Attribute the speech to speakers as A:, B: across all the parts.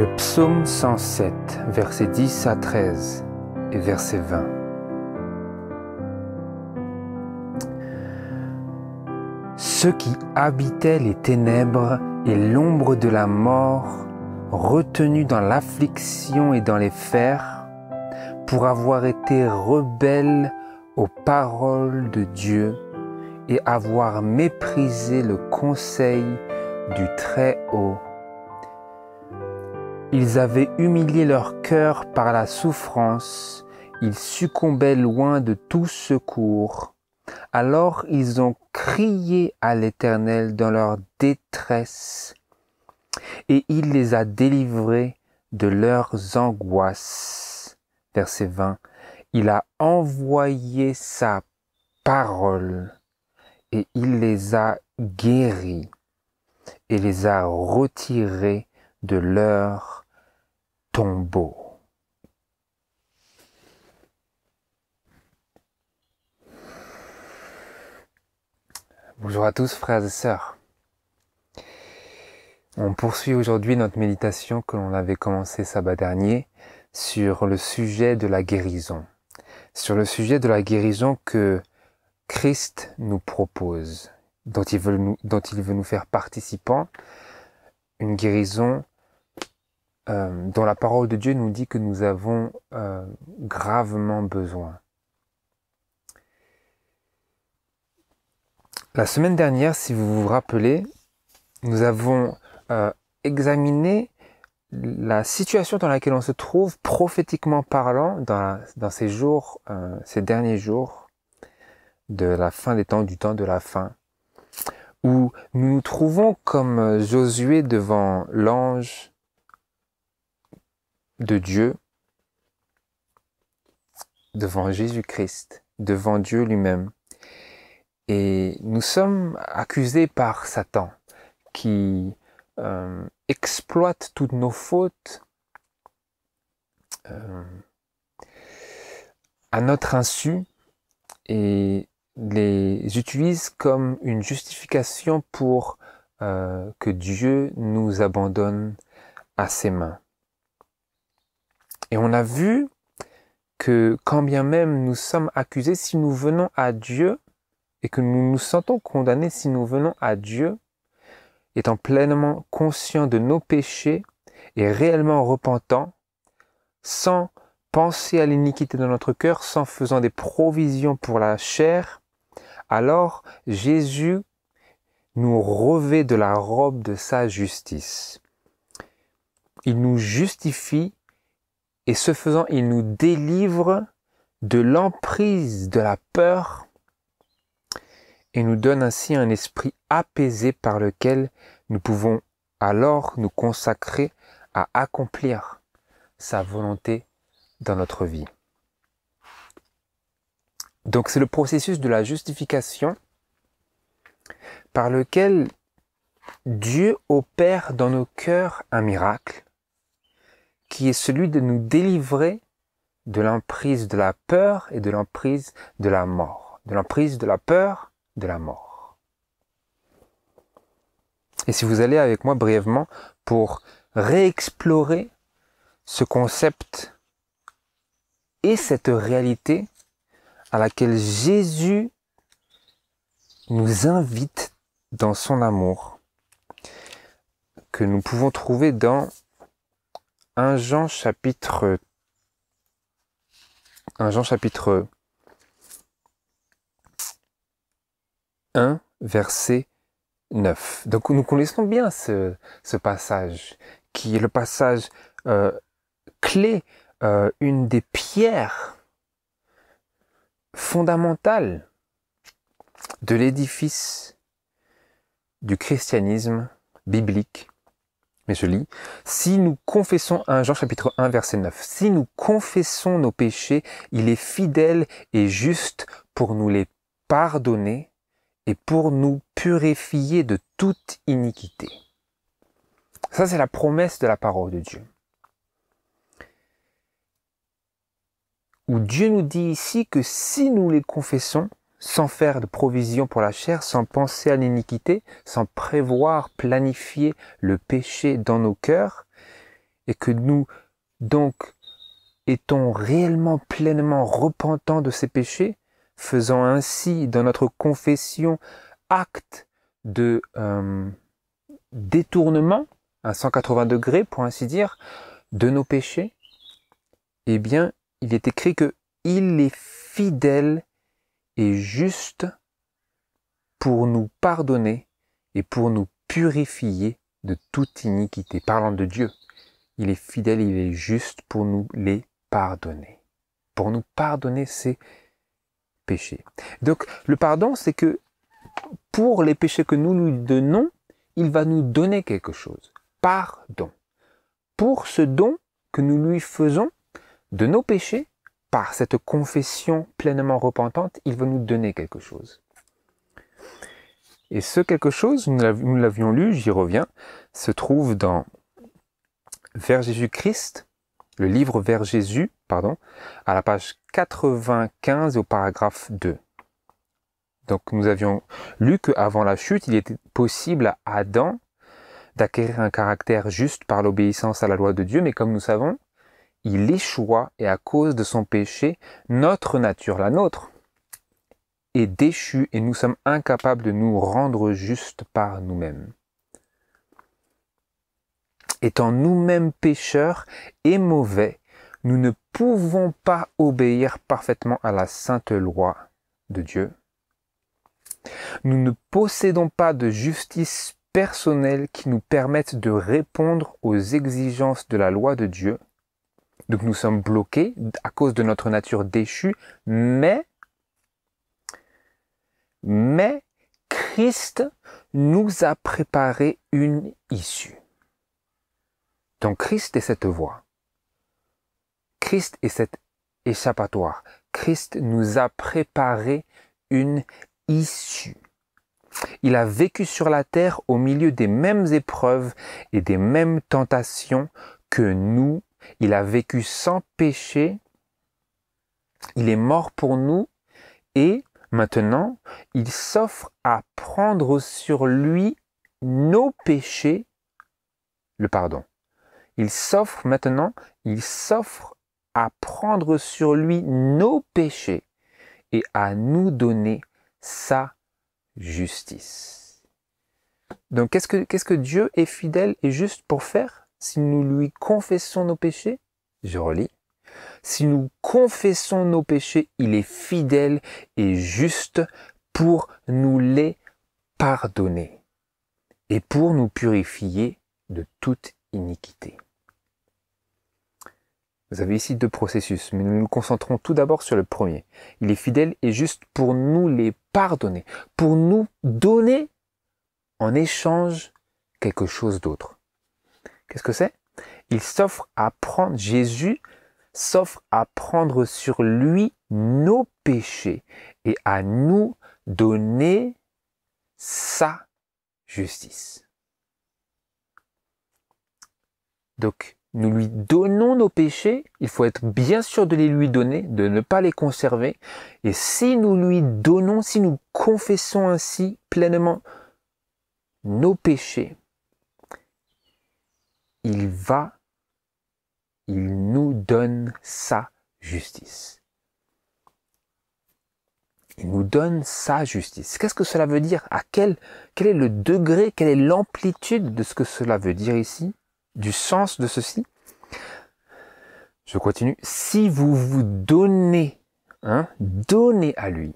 A: Le psaume 107, versets 10 à 13 et verset 20. Ceux qui habitaient les ténèbres et l'ombre de la mort, retenus dans l'affliction et dans les fers, pour avoir été rebelles aux paroles de Dieu et avoir méprisé le conseil du Très-Haut. Ils avaient humilié leur cœur par la souffrance, ils succombaient loin de tout secours. Alors ils ont crié à l'Éternel dans leur détresse, et il les a délivrés de leurs angoisses. Verset 20. Il a envoyé sa parole, et il les a guéris, et les a retirés de leur tombeau. Bonjour à tous frères et sœurs. On poursuit aujourd'hui notre méditation que l'on avait commencé sabbat dernier sur le sujet de la guérison. Sur le sujet de la guérison que Christ nous propose, dont il veut nous faire participants, une guérison dont la parole de Dieu nous dit que nous avons gravement besoin. La semaine dernière, si vous vous rappelez, nous avons examiné la situation dans laquelle on se trouve, prophétiquement parlant, dans ces jours, ces derniers jours de la fin des temps, du temps de la fin, où nous nous trouvons comme Josué devant l'ange de Dieu, devant Jésus-Christ, devant Dieu lui-même. Et nous sommes accusés par Satan qui exploite toutes nos fautes à notre insu et les utilise comme une justification pour que Dieu nous abandonne à ses mains. Et on a vu que quand bien même nous sommes accusés, si nous venons à Dieu et que nous nous sentons condamnés, si nous venons à Dieu, étant pleinement conscients de nos péchés et réellement repentants, sans penser à l'iniquité dans notre cœur, sans faisant des provisions pour la chair, alors Jésus nous revêt de la robe de sa justice. Il nous justifie et ce faisant, il nous délivre de l'emprise de la peur et nous donne ainsi un esprit apaisé par lequel nous pouvons alors nous consacrer à accomplir sa volonté dans notre vie. Donc c'est le processus de la justification par lequel Dieu opère dans nos cœurs un miracle qui est celui de nous délivrer de l'emprise de la peur et de l'emprise de la mort. De l'emprise de la peur, de la mort. Et si vous allez avec moi brièvement pour réexplorer ce concept et cette réalité à laquelle Jésus nous invite dans son amour, que nous pouvons trouver dans 1 Jean chapitre 1, verset 9. Donc nous connaissons bien ce passage, qui est le passage clé, une des pierres fondamentales de l'édifice du christianisme biblique. Mais je lis, si nous confessons, 1 Jean chapitre 1 verset 9, si nous confessons nos péchés, il est fidèle et juste pour nous les pardonner et pour nous purifier de toute iniquité. Ça, c'est la promesse de la parole de Dieu. Où Dieu nous dit ici que si nous les confessons, sans faire de provision pour la chair, sans penser à l'iniquité, sans prévoir, planifier le péché dans nos cœurs, et que nous, donc, étons réellement, pleinement repentants de ces péchés, faisant ainsi, dans notre confession, acte de détournement, à 180 degrés, pour ainsi dire, de nos péchés, eh bien, il est écrit que il est fidèle et juste pour nous pardonner et pour nous purifier de toute iniquité. Parlant de Dieu, il est fidèle, il est juste pour nous les pardonner. Pour nous pardonner ces péchés. Donc, le pardon, c'est que pour les péchés que nous lui donnons, il va nous donner quelque chose. Pardon. Pour ce don que nous lui faisons de nos péchés, par cette confession pleinement repentante, il va nous donner quelque chose. Et ce quelque chose, nous l'avions lu, j'y reviens, se trouve dans Vers Jésus-Christ, le livre Vers Jésus, pardon, à la page 95 au paragraphe 2. Donc nous avions lu qu'avant la chute, il était possible à Adam d'acquérir un caractère juste par l'obéissance à la loi de Dieu, mais comme nous savons, il échoua et à cause de son péché, notre nature, la nôtre, est déchue et nous sommes incapables de nous rendre justes par nous-mêmes. Étant nous-mêmes pécheurs et mauvais, nous ne pouvons pas obéir parfaitement à la sainte loi de Dieu. Nous ne possédons pas de justice personnelle qui nous permette de répondre aux exigences de la loi de Dieu. Donc nous sommes bloqués à cause de notre nature déchue, mais Christ nous a préparé une issue. Donc Christ est cette voie. Christ est cet échappatoire. Christ nous a préparé une issue. Il a vécu sur la terre au milieu des mêmes épreuves et des mêmes tentations que nous. Il a vécu sans péché. Il est mort pour nous et maintenant, il s'offre à prendre sur lui nos péchés, le pardon. Il s'offre à prendre sur lui nos péchés et à nous donner sa justice. Donc, qu'est-ce que Dieu est fidèle et juste pour faire si nous lui confessons nos péchés? Je relis. Si nous confessons nos péchés, il est fidèle et juste pour nous les pardonner et pour nous purifier de toute iniquité. Vous avez ici deux processus, mais nous nous concentrons tout d'abord sur le premier. Il est fidèle et juste pour nous les pardonner, pour nous donner en échange quelque chose d'autre. Qu'est-ce que c'est? Il s'offre à prendre, Jésus s'offre à prendre sur lui nos péchés et à nous donner sa justice. Donc, nous lui donnons nos péchés, il faut être bien sûr de les lui donner, de ne pas les conserver. Et si nous lui donnons, si nous confessons ainsi pleinement nos péchés, il nous donne sa justice. Il nous donne sa justice. Qu'est-ce que cela veut dire? Quel est le degré, quelle est l'amplitude de ce que cela veut dire ici? Du sens de ceci? Je continue. Si vous vous donnez, donnez à lui,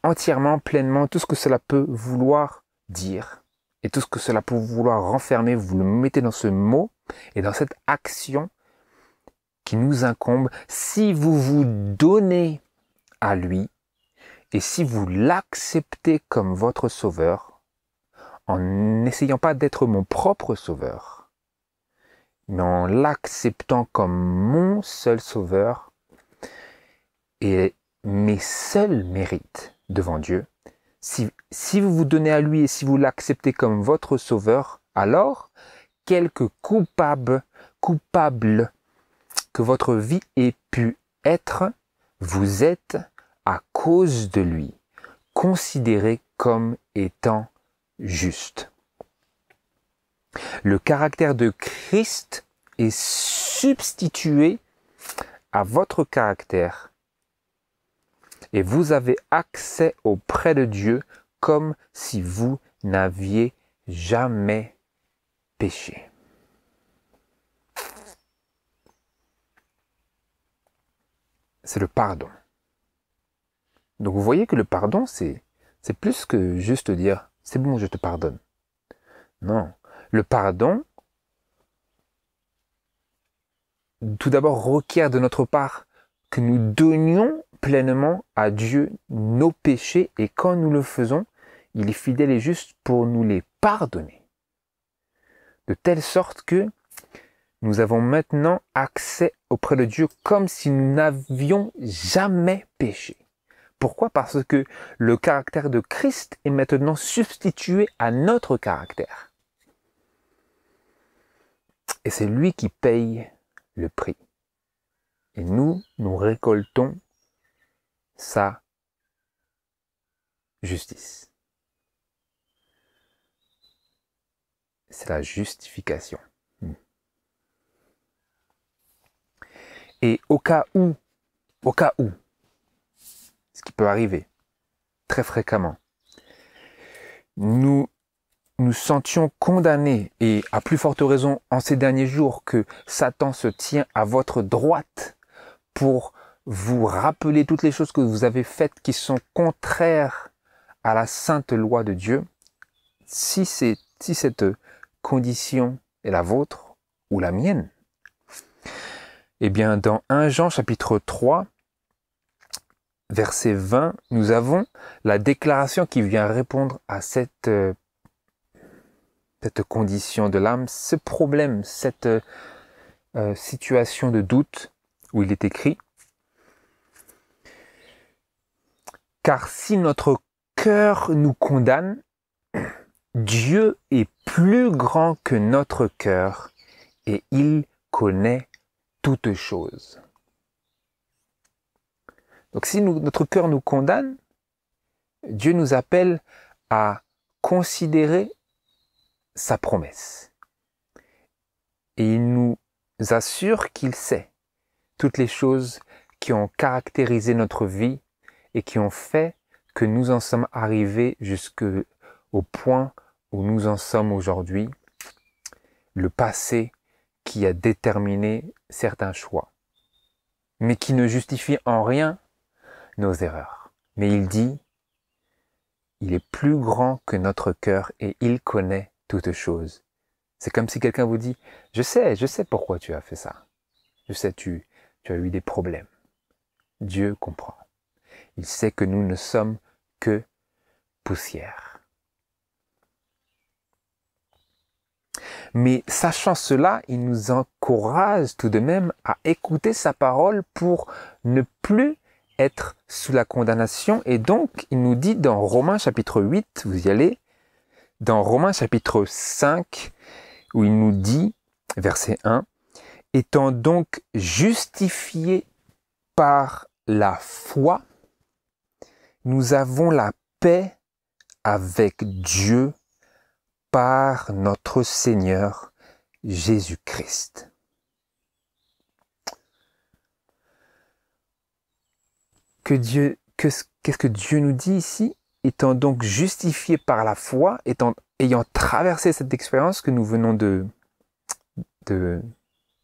A: entièrement, pleinement, tout ce que cela peut vouloir dire, et tout ce que cela peut vouloir renfermer, vous le mettez dans ce mot, et dans cette action qui nous incombe, si vous vous donnez à lui, et si vous l'acceptez comme votre sauveur, en n'essayant pas d'être mon propre sauveur, mais en l'acceptant comme mon seul sauveur et mes seuls mérites devant Dieu, si vous vous donnez à lui et si vous l'acceptez comme votre sauveur, alors, quelque coupable que votre vie ait pu être, vous êtes, à cause de lui, considéré comme étant juste. Le caractère de Christ est substitué à votre caractère et vous avez accès auprès de Dieu comme si vous n'aviez jamais péché. C'est le pardon. Donc vous voyez que le pardon, c'est plus que juste dire « c'est bon, je te pardonne ». Non, le pardon, tout d'abord, requiert de notre part que nous donnions pleinement à Dieu nos péchés et quand nous le faisons, il est fidèle et juste pour nous les pardonner. De telle sorte que nous avons maintenant accès auprès de Dieu comme si nous n'avions jamais péché. Pourquoi? Parce que le caractère de Christ est maintenant substitué à notre caractère. Et c'est lui qui paye le prix. Et nous récoltons sa justice. C'est la justification. Et au cas où, ce qui peut arriver très fréquemment, nous sentions condamnés, et à plus forte raison en ces derniers jours que Satan se tient à votre droite pour vous rappeler toutes les choses que vous avez faites qui sont contraires à la sainte loi de Dieu, si cette condition est la vôtre ou la mienne, eh bien dans 1 Jean chapitre 3, verset 20, nous avons la déclaration qui vient répondre à cette condition de l'âme, ce problème, cette situation de doute, où il est écrit « Car si notre cœur nous condamne, Dieu est plus grand que notre cœur et il connaît toutes choses. » Donc si notre cœur nous condamne, Dieu nous appelle à considérer sa promesse. Et il nous assure qu'il sait toutes les choses qui ont caractérisé notre vie et qui ont fait que nous en sommes arrivés jusqu'au point où nous en sommes aujourd'hui, le passé qui a déterminé certains choix, mais qui ne justifie en rien nos erreurs. Mais il dit, il est plus grand que notre cœur et il connaît toutes choses. C'est comme si quelqu'un vous dit, je sais pourquoi tu as fait ça. Je sais, tu as eu des problèmes. Dieu comprend. Il sait que nous ne sommes que poussière. Mais sachant cela, il nous encourage tout de même à écouter sa parole pour ne plus être sous la condamnation. Et donc, il nous dit dans Romains chapitre 8, vous y allez, dans Romains chapitre 5, où il nous dit, verset 1, « Étant donc justifiés par la foi, nous avons la paix avec Dieu par notre Seigneur Jésus-Christ. » Qu'est-ce que Dieu nous dit ici? Étant donc justifiés par la foi, ayant traversé cette expérience que nous venons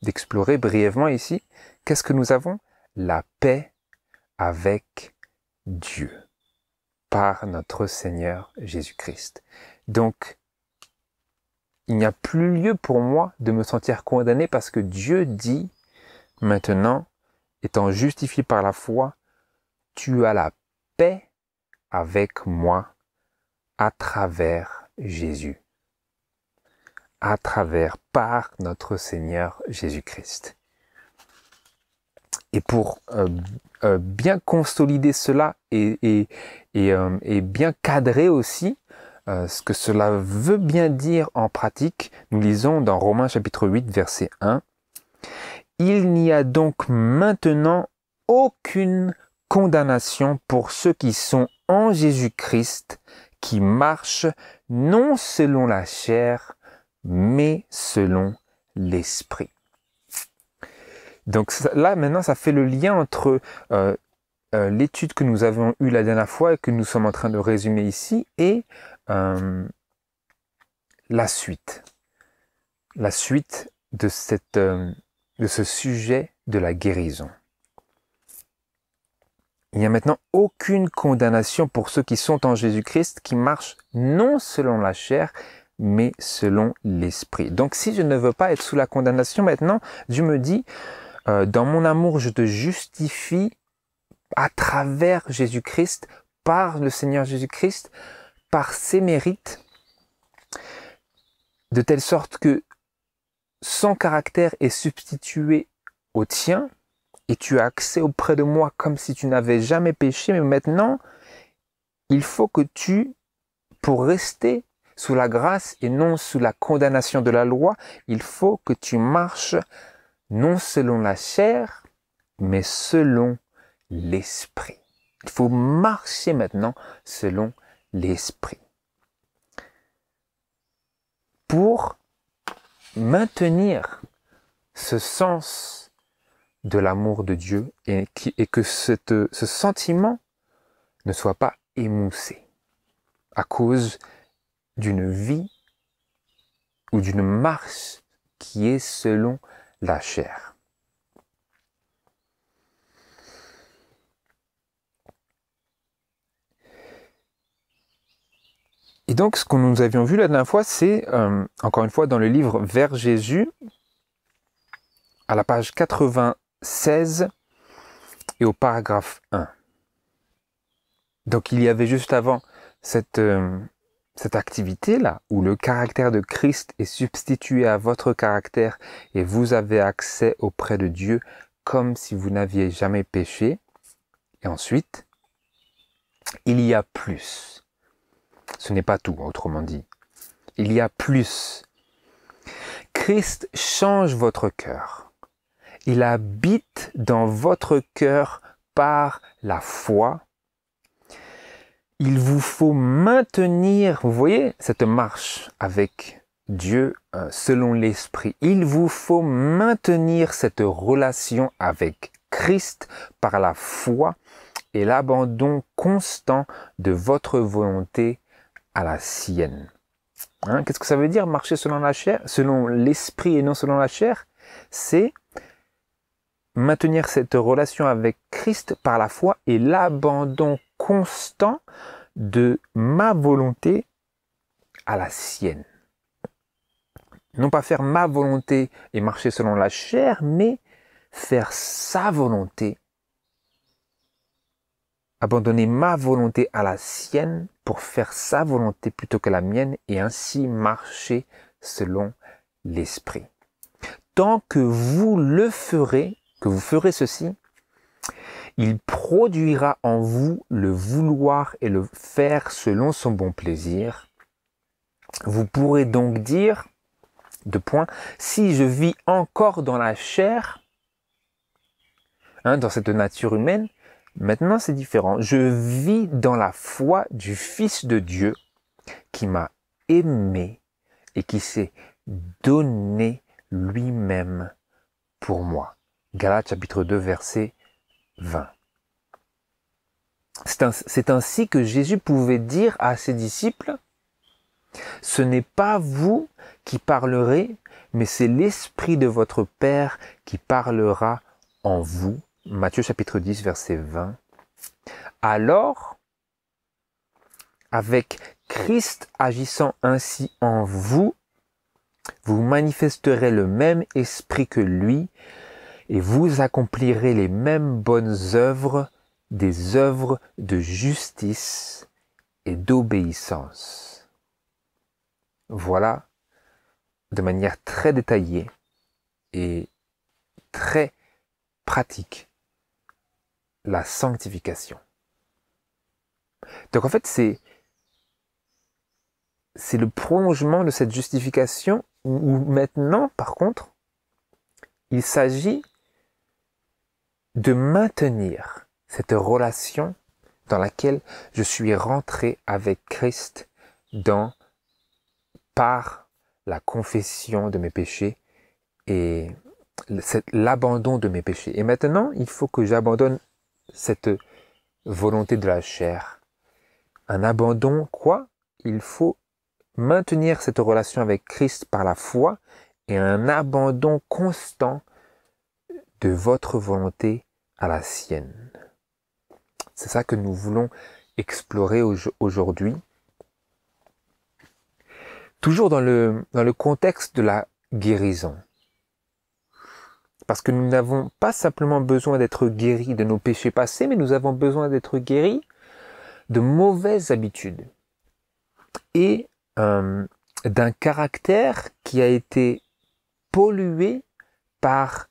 A: d'explorer brièvement ici, qu'est-ce que nous avons? La paix avec Dieu par notre Seigneur Jésus-Christ. Donc, il n'y a plus lieu pour moi de me sentir condamné parce que Dieu dit maintenant, étant justifié par la foi, tu as la paix avec moi à travers Jésus. Par notre Seigneur Jésus-Christ. Et pour bien consolider cela et bien cadrer aussi ce que cela veut bien dire en pratique, nous lisons dans Romains chapitre 8, verset 1, « Il n'y a donc maintenant aucune condamnation pour ceux qui sont en Jésus-Christ, qui marchent non selon la chair, mais selon l'Esprit. » Donc là, maintenant, ça fait le lien entre l'étude que nous avons eue la dernière fois et que nous sommes en train de résumer ici et la suite. La suite de ce sujet de la guérison. Il n'y a maintenant aucune condamnation pour ceux qui sont en Jésus-Christ, qui marchent non selon la chair, mais selon l'esprit. Donc si je ne veux pas être sous la condamnation maintenant, Dieu me dit, dans mon amour, je te justifie à travers Jésus-Christ, par le Seigneur Jésus-Christ, par ses mérites, de telle sorte que son caractère est substitué au tien, et tu as accès auprès de moi comme si tu n'avais jamais péché, mais maintenant, il faut que pour rester sous la grâce et non sous la condamnation de la loi, il faut que tu marches non selon la chair, mais selon l'esprit. Il faut marcher maintenant selon l'esprit. Pour maintenir ce sens de l'amour de Dieu et que ce sentiment ne soit pas émoussé à cause d'une vie ou d'une marche qui est selon la chair. Et donc, ce que nous avions vu la dernière fois, c'est, encore une fois, dans le livre Vers Jésus, à la page 96 et au paragraphe 1. Donc, il y avait juste avant cette activité-là, où le caractère de Christ est substitué à votre caractère et vous avez accès auprès de Dieu comme si vous n'aviez jamais péché. Et ensuite, il y a plus. Ce n'est pas tout, autrement dit. Il y a plus. Christ change votre cœur. Il habite dans votre cœur par la foi. Il vous faut maintenir, vous voyez, cette marche avec Dieu selon l'Esprit. Il vous faut maintenir cette relation avec Christ par la foi et l'abandon constant de votre volonté à la sienne. Qu'est-ce que ça veut dire marcher selon la chair, selon l'esprit et non selon la chair? C'est maintenir cette relation avec Christ par la foi et l'abandon constant de ma volonté à la sienne. Non pas faire ma volonté et marcher selon la chair, mais faire sa volonté. Abandonner ma volonté à la sienne pour faire sa volonté plutôt que la mienne et ainsi marcher selon l'esprit. Tant que vous le ferez, que vous ferez ceci, il produira en vous le vouloir et le faire selon son bon plaisir. Vous pourrez donc dire, si je vis encore dans la chair, dans cette nature humaine, maintenant c'est différent. Je vis dans la foi du Fils de Dieu qui m'a aimé et qui s'est donné lui-même pour moi. Galates chapitre 2 verset 20. C'est ainsi que Jésus pouvait dire à ses disciples, ce n'est pas vous qui parlerez, mais c'est l'Esprit de votre Père qui parlera en vous. Matthieu chapitre 10 verset 20. Alors, avec Christ agissant ainsi en vous, vous manifesterez le même esprit que lui et vous accomplirez les mêmes bonnes œuvres, des œuvres de justice et d'obéissance. Voilà, de manière très détaillée et très pratique, la sanctification. Donc en fait, c'est le prolongement de cette justification où maintenant, par contre, il s'agit de maintenir cette relation dans laquelle je suis rentré avec Christ par la confession de mes péchés et l'abandon de mes péchés. Et maintenant, il faut que j'abandonne cette volonté de la chair. Un abandon, quoi? Il faut maintenir cette relation avec Christ par la foi et un abandon constant de votre volonté à la sienne. C'est ça que nous voulons explorer aujourd'hui. Toujours dans le contexte de la guérison. Parce que nous n'avons pas simplement besoin d'être guéris de nos péchés passés, mais nous avons besoin d'être guéris de mauvaises habitudes et d'un caractère qui a été pollué par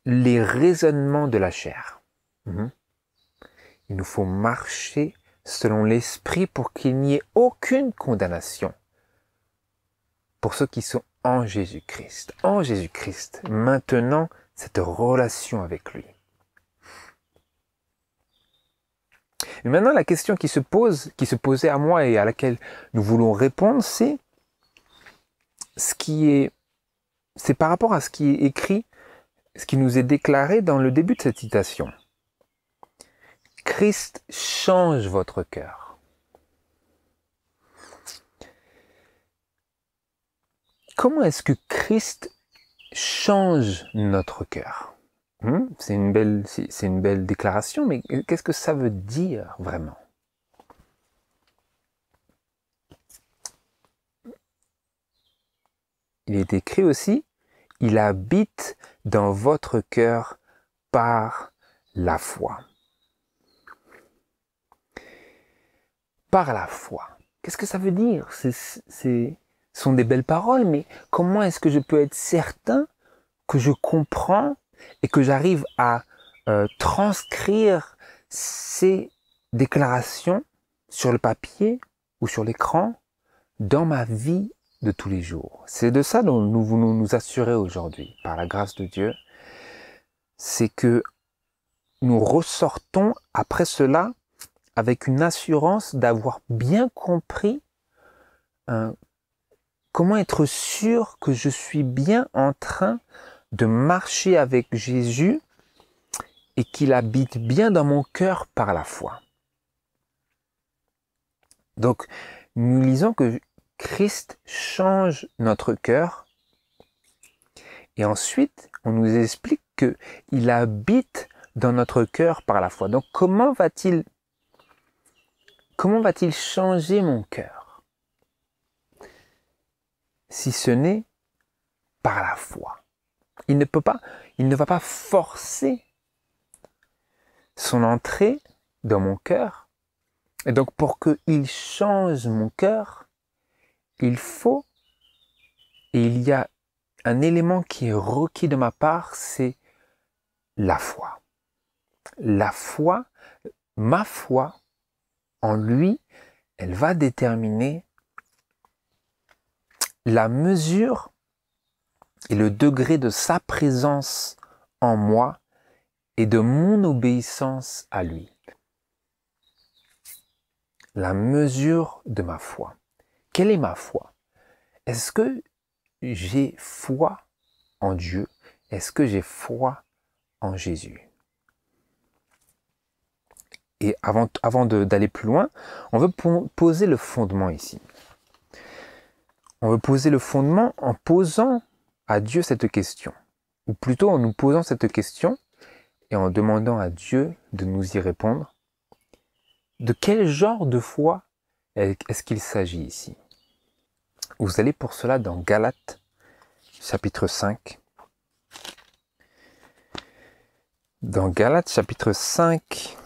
A: les raisonnements de la chair. Il nous faut marcher selon l'esprit pour qu'il n'y ait aucune condamnation pour ceux qui sont en Jésus-Christ. En Jésus-Christ, maintenant cette relation avec lui. Et maintenant, la question qui se posait à moi et à laquelle nous voulons répondre, c'est par rapport à ce qui est écrit, ce qui nous est déclaré dans le début de cette citation. Christ change votre cœur. Comment est-ce que Christ change notre cœur? C'est une belle déclaration, mais qu'est-ce que ça veut dire vraiment? Il est écrit aussi, il habite dans votre cœur par la foi. Par la foi. Qu'est-ce que ça veut dire? Ce sont des belles paroles, mais comment est-ce que je peux être certain que je comprends et que j'arrive à transcrire ces déclarations sur le papier ou sur l'écran dans ma vie de tous les jours? C'est de ça dont nous voulons nous assurer aujourd'hui, par la grâce de Dieu. C'est que nous ressortons après cela avec une assurance d'avoir bien compris comment être sûr que je suis bien en train de marcher avec Jésus et qu'il habite bien dans mon cœur par la foi. Donc, nous lisons que Christ change notre cœur et ensuite, on nous explique qu'il habite dans notre cœur par la foi. Donc, comment va-t-il changer mon cœur si ce n'est par la foi? Il ne va pas forcer son entrée dans mon cœur. Et donc, pour qu'il change mon cœur, il y a un élément qui est requis de ma part, c'est la foi. La foi, ma foi en lui, elle va déterminer la mesure et le degré de sa présence en moi et de mon obéissance à lui. La mesure de ma foi. Quelle est ma foi? Est-ce que j'ai foi en Dieu? Est-ce que j'ai foi en Jésus? Et avant d'aller plus loin, on veut poser le fondement ici. On veut poser le fondement en posant à Dieu cette question. Ou plutôt en nous posant cette question et en demandant à Dieu de nous y répondre. De quel genre de foi est-ce qu'il s'agit ici? Vous allez pour cela dans Galates, chapitre 5. Dans Galates, chapitre 5,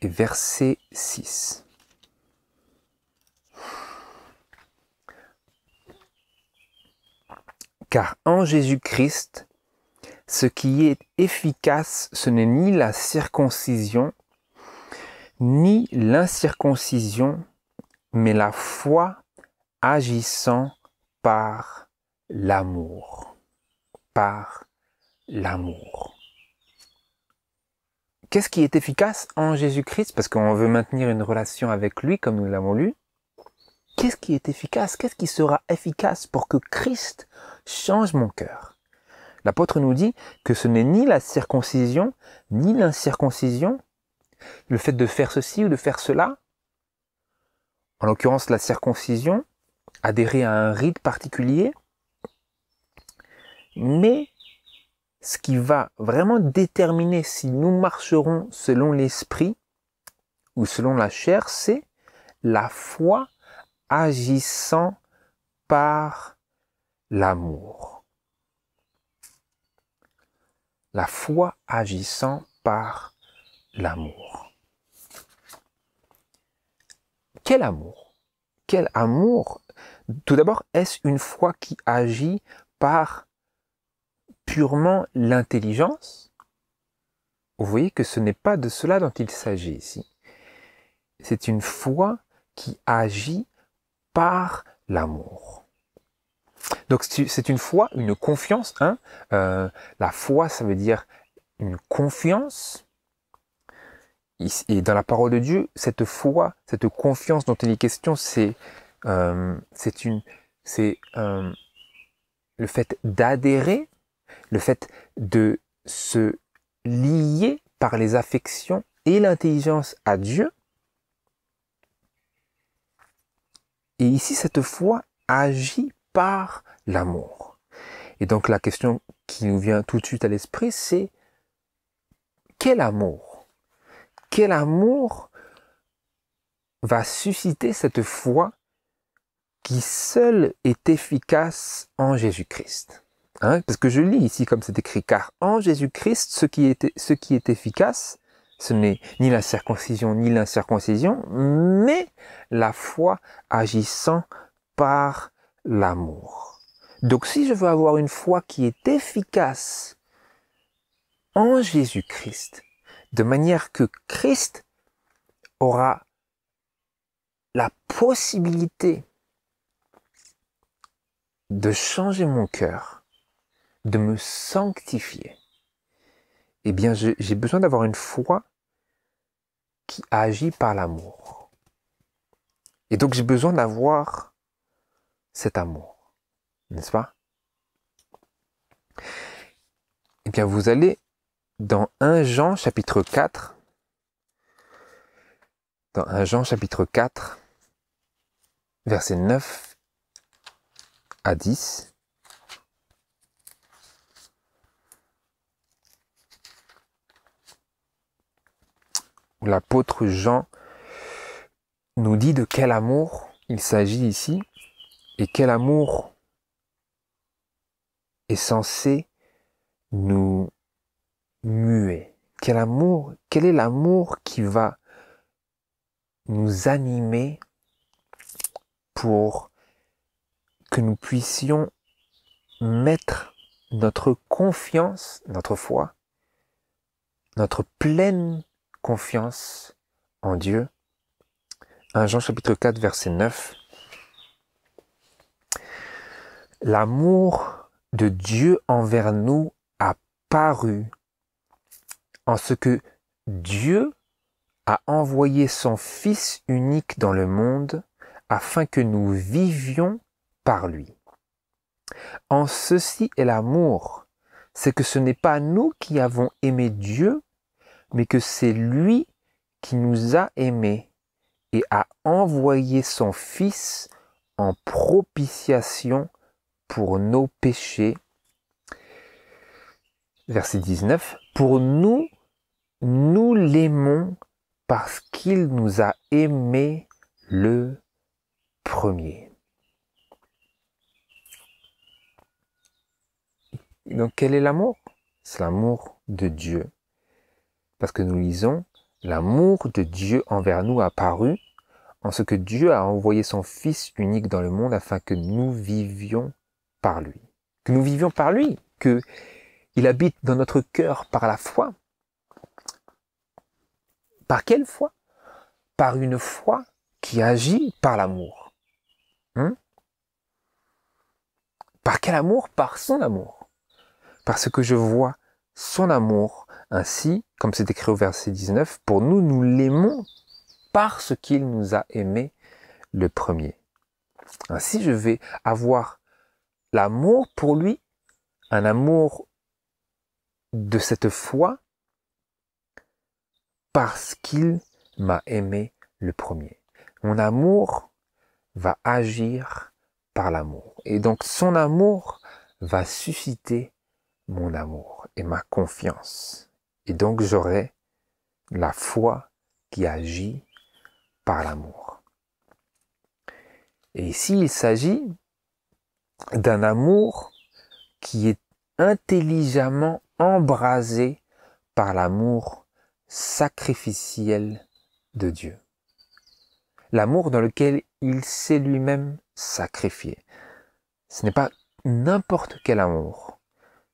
A: et verset 6. Car en Jésus-Christ, ce qui est efficace, ce n'est ni la circoncision, ni l'incirconcision, mais la foi agissant par l'amour. Par l'amour. Qu'est-ce qui est efficace en Jésus-Christ? Parce qu'on veut maintenir une relation avec lui, comme nous l'avons lu. Qu'est-ce qui est efficace? Qu'est-ce qui sera efficace pour que Christ change mon cœur? L'apôtre nous dit que ce n'est ni la circoncision, ni l'incirconcision, le fait de faire ceci ou de faire cela, en l'occurrence la circoncision, adhérer à un rite particulier, mais ce qui va vraiment déterminer si nous marcherons selon l'esprit ou selon la chair, c'est la foi agissant par l'amour. La foi agissant par l'amour. Quel amour? Quel amour? Tout d'abord, est-ce une foi qui agit par purement l'intelligence? Vous voyez que ce n'est pas de cela dont il s'agit ici. C'est une foi qui agit par l'amour. Donc c'est une foi, une confiance. La foi, ça veut dire une confiance. Et dans la parole de Dieu, cette foi, cette confiance dont il est question, c'est le fait d'adhérer, le fait de se lier par les affections et l'intelligence à Dieu. Et ici, cette foi agit par l'amour. Et donc la question qui nous vient tout de suite à l'esprit, c'est quel amour? Quel amour va susciter cette foi qui seule est efficace en Jésus-Christ? Parce que je lis ici comme c'est écrit, car en Jésus-Christ, ce qui est efficace, ce n'est ni la circoncision ni l'incirconcision, mais la foi agissant par l'amour. Donc si je veux avoir une foi qui est efficace en Jésus-Christ, de manière que Christ aura la possibilité de changer mon cœur, de me sanctifier, eh bien j'ai besoin d'avoir une foi qui agit par l'amour. Et donc j'ai besoin d'avoir cet amour, n'est-ce pas? Eh bien vous allez dans 1 Jean chapitre 4, dans 1 Jean chapitre 4, versets 9 à 10, où l'apôtre Jean nous dit de quel amour il s'agit ici et quel amour est censé nous muer. Quel est l'amour qui va nous animer pour que nous puissions mettre notre confiance, notre foi, notre pleine confiance en Dieu. 1 Jean chapitre 4 verset 9. L'amour de Dieu envers nous a paru en ce que Dieu a envoyé son Fils unique dans le monde afin que nous vivions par lui. En ceci est l'amour, c'est que ce n'est pas nous qui avons aimé Dieu, mais que c'est lui qui nous a aimés et a envoyé son Fils en propitiation pour nos péchés. Verset 19. Pour nous l'aimons parce qu'il nous a aimés le premier. Donc quel est l'amour? C'est l'amour de Dieu. Parce que nous lisons, l'amour de Dieu envers nous a paru en ce que Dieu a envoyé son Fils unique dans le monde afin que nous vivions par lui. Que nous vivions par lui, qu'il habite dans notre cœur par la foi. Par quelle foi? Par une foi qui agit par l'amour. Par quel amour? Par son amour. Parce que je vois son amour ainsi, comme c'est écrit au verset 19, pour nous l'aimons parce qu'il nous a aimés le premier. Ainsi, je vais avoir l'amour pour lui, un amour de cette foi parce qu'il m'a aimé le premier. Mon amour va agir par l'amour. Et donc son amour va susciter mon amour et ma confiance. Et donc j'aurai la foi qui agit par l'amour. Et ici, il s'agit d'un amour qui est intelligemment embrasé par l'amour sacrificiel de Dieu. L'amour dans lequel il s'est lui-même sacrifié. Ce n'est pas n'importe quel amour,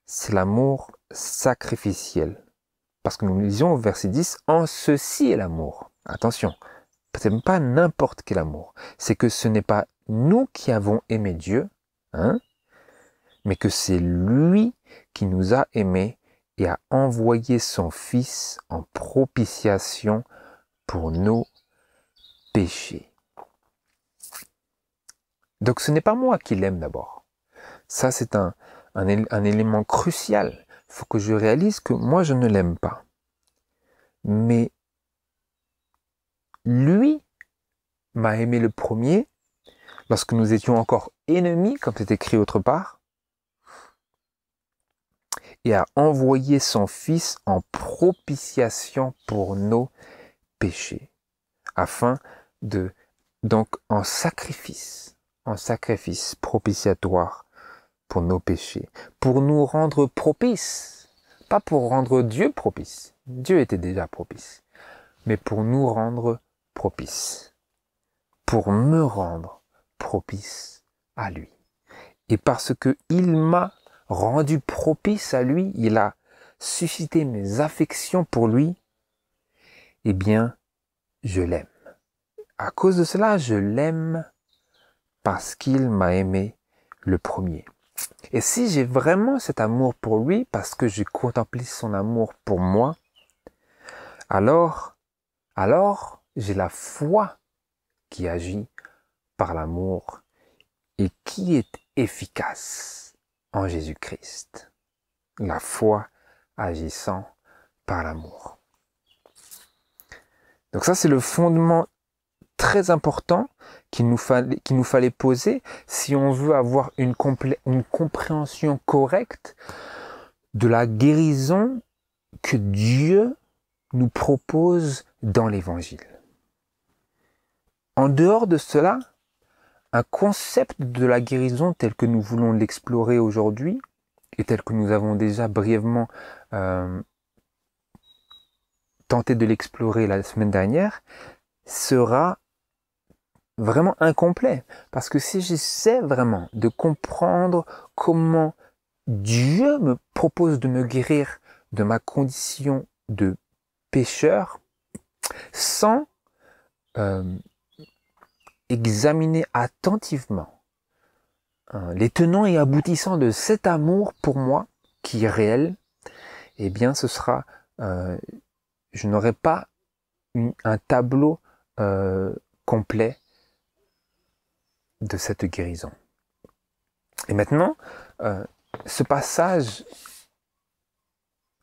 A: c'est l'amour sacrificiel. Parce que nous lisions au verset 10, en ceci est l'amour. Attention, ce n'est pas n'importe quel amour. C'est que ce n'est pas nous qui avons aimé Dieu, mais que c'est lui qui nous a aimés et a envoyé son Fils en propitiation pour nos péchés. Donc ce n'est pas moi qui l'aime d'abord. Ça c'est un élément crucial. Il faut que je réalise que moi je ne l'aime pas. Mais lui m'a aimé le premier lorsque nous étions encore ennemis, comme c'est écrit autre part, et a envoyé son Fils en propitiation pour nos péchés, afin de, donc en sacrifice propitiatoire pour nos péchés, pour nous rendre propices, pas pour rendre Dieu propice, Dieu était déjà propice, mais pour nous rendre propices, pour me rendre propice à lui. Et parce que il m'a rendu propice à lui, il a suscité mes affections pour lui, eh bien, je l'aime. À cause de cela, je l'aime parce qu'il m'a aimé le premier. Et si j'ai vraiment cet amour pour lui, parce que j'ai contemplé son amour pour moi, alors j'ai la foi qui agit par l'amour et qui est efficace en Jésus-Christ. La foi agissant par l'amour. Donc ça, c'est le fondement très important qu'il nous fallait poser si on veut avoir une compréhension correcte de la guérison que Dieu nous propose dans l'Évangile. En dehors de cela, un concept de la guérison tel que nous voulons l'explorer aujourd'hui et tel que nous avons déjà brièvement tenté de l'explorer la semaine dernière sera vraiment incomplet. Parce que si j'essaie vraiment de comprendre comment Dieu me propose de me guérir de ma condition de pécheur sans examiner attentivement les tenants et aboutissants de cet amour pour moi qui est réel, eh bien ce sera, je n'aurai pas un tableau complet de cette guérison. Et maintenant, ce passage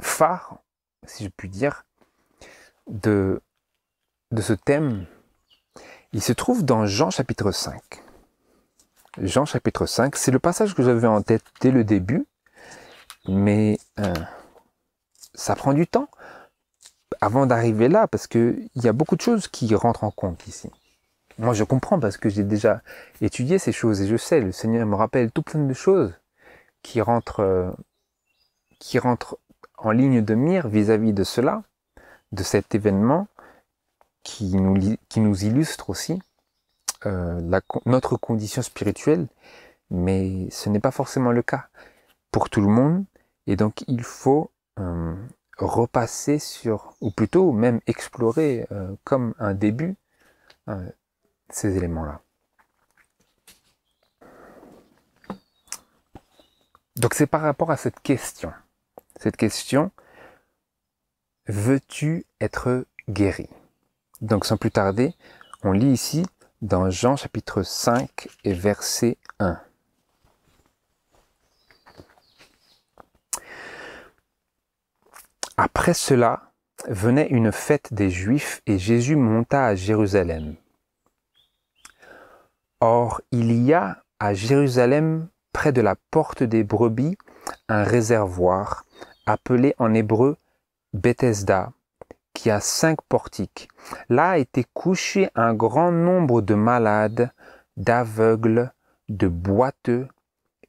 A: phare, si je puis dire, de ce thème, il se trouve dans Jean chapitre 5. Jean chapitre 5, c'est le passage que j'avais en tête dès le début, mais ça prend du temps avant d'arriver là, parce qu'il y a beaucoup de choses qui rentrent en compte ici. Moi, je comprends parce que j'ai déjà étudié ces choses et je sais, le Seigneur me rappelle tout plein de choses qui rentrent en ligne de mire vis-à-vis de cela, de cet événement qui nous illustre aussi notre condition spirituelle, mais ce n'est pas forcément le cas pour tout le monde, et donc il faut repasser sur, ou plutôt même explorer comme un début ces éléments-là. Donc c'est par rapport à cette question. Cette question, veux-tu être guéri? Donc sans plus tarder, on lit ici dans Jean chapitre 5 et verset 1. Après cela, venait une fête des Juifs et Jésus monta à Jérusalem. Or, il y a à Jérusalem, près de la porte des brebis, un réservoir, appelé en hébreu Bethesda, qui a 5 portiques. Là étaient couchés un grand nombre de malades, d'aveugles, de boiteux